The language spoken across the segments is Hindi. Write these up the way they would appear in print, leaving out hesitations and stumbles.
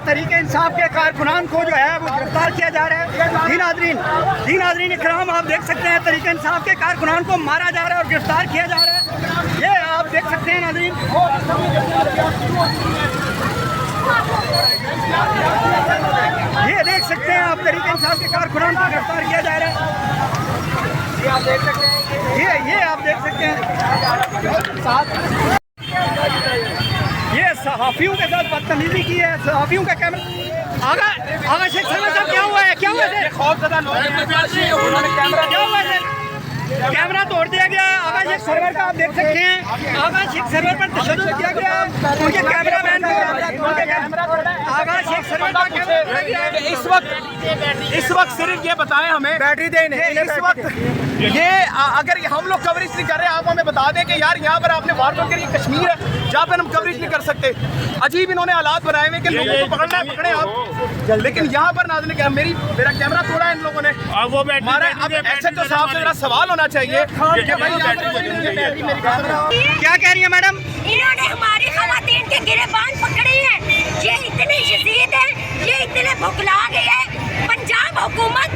तरीके इंसाफ के कारकुनान को जो है वो गिरफ्तार किया जा रहा है। जी नाज़रीन इकराम, आप देख सकते हैं तरीके इंसाफ के कारकुनान को मारा जा रहा है और गिरफ्तार किया जा रहा है। ये आप देख सकते हैं नाज़रीन, ये देख सकते हैं आप तरीके इंसाफ के कारकुनान को गिरफ्तार किया जा रहा है। ये आप देख सकते हैं, ये आप देख सकते हैं ये सहाफियों के साथ बदतमीजी की है। सहाफियों का कैमरा आगा शेख सरवर साहब, क्या हुआ है? क्या हुआ है? खौफजदा लोग क्या हुआ है? कैमरा तोड़ दिया गया। आगा शेख सरवर का आप देख सकते हैं, आगा शेख सरवर पर तशद्दुद किया गया। उनके कैमरामैन को आगा शेख सरवर का कैमरा तोड़ा गया। इस वक्त सिर्फ ये बताएं हमें बैटरी देने इस वक्त ये अगर हम लोग कवरेज नहीं कर रहे, आप हमें बता दें कि यार यहाँ पर आपने वार कर, ये कश्मीर है जहाँ पर हम कवरेज नहीं कर सकते। अजीब इन्होंने हालात बनाए हुए कि लोगों को पकड़ना है, पकड़े आप, लेकिन यहाँ पर नाज़रीन मेरा कैमरा तोड़ा है इन लोगों ने। हमारा अब एसएचओ साहब से सवाल होना चाहिए कि भाई क्या कह रही है मैडम? इन्होंने हमारी खवातीन के गिरबान पकड़े हैं। ये इतनी शदीद है, ये इतने भुखला गए हैं। पंजाब हुकूमत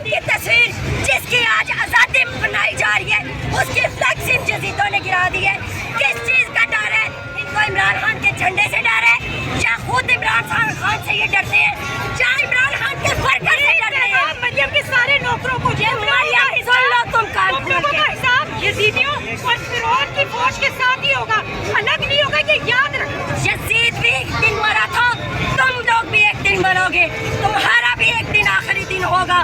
की तस्वीर जिसकी आज आज़ादी बनाई जा रही है, उसकी फ्लैक्स इन जदीदों ने गिरा दी है। किस चीज़ का डर है इनको? इमरान खान के झंडे से डर है, या खुद इमरान खान से ये डरते हैं, या इमरान खान के वर्कर से डरते हैं? मरियम के सारे नौकरों को सुन लो तुम कान खोल के, यजीदियों और फिरौन की फौज के साथ ही होगा, अलग नहीं होगा, ये याद रखो। यजीद भी एक दिन मरा था, तुम लोग भी एक दिन मरोगे, तुम्हारा भी एक दिन आखिरी दिन होगा।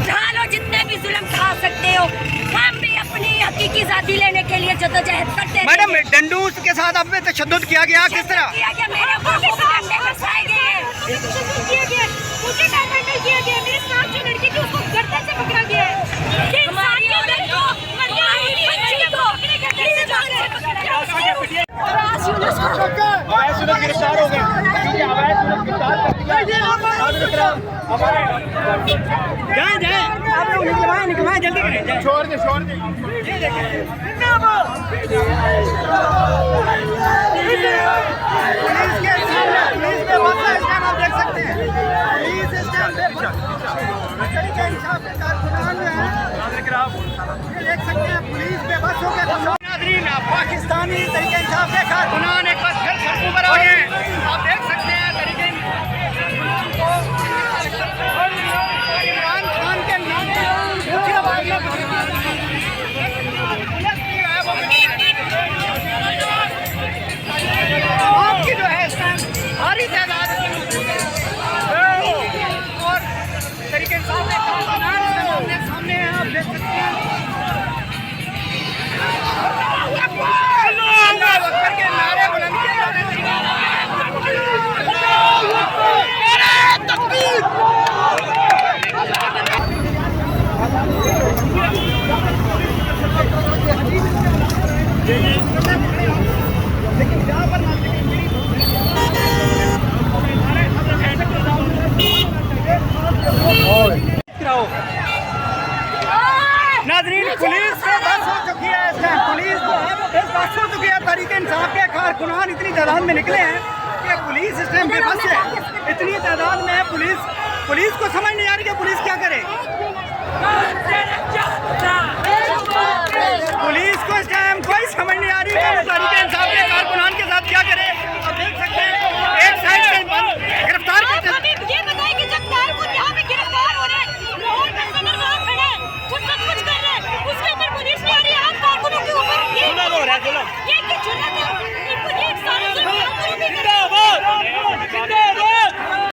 लो जितने भी जुल्म खा सकते हो, हम भी अपनी हकीकी आजादी लेने के लिए जद्दोजहद करते हैं। मैडम डंडूस के साथ आप पे तशद्दुद किया गया, किस तरह किया गया? मेरे ऊपर डंडे बरसाए गए हैं, तशद्दुद किया गया, मुझे डंडा किया गया, मेरे साथ जो लड़की थी उसको गर्दन से पकड़ा गया है। हमारी औरत को, हमारी बच्ची को गिरफ्तार हो गए। जाए आप लोग निकलवाएं जल्दी करें, छोड़ दे पुलिस में बस स्टैंड आप देख सकते हैं। पुलिस स्टैंड पे तरीके इंसाफ के कारकुनान जो हैं ये देख सकते हैं, पुलिस पे बस हो गया। नाज़रीन पाकिस्तानी तरीके इंसाफ के कारकुनान एक बार फिर सड़कों पर आ गए हैं। आप देख सकते हैं तरीके इमरान खान के नाम आपकी जो है भारी तादाद और तरीके इंसाफ के कारकुनान सामने हैं, आप देख सकते हैं। अल्लाह अकबर के नारे बुलंद किए जा रहे हैं। लेकिन यहाँ पर नाज़रीन पुलिस से बस हो चुकी है, इस टाइम पुलिस जो है वो बस हो चुकी है। तरीके इंसाफ के कारकुनान इतनी तादाद में निकले हैं कि पुलिस इस टाइम बेबस है, इतनी तादाद में है। पुलिस को समझ नहीं आ रही कि पुलिस क्या करे। पुलिस को इस टाइम कोई समझ नहीं आ रही कि तरीके इंसाफ के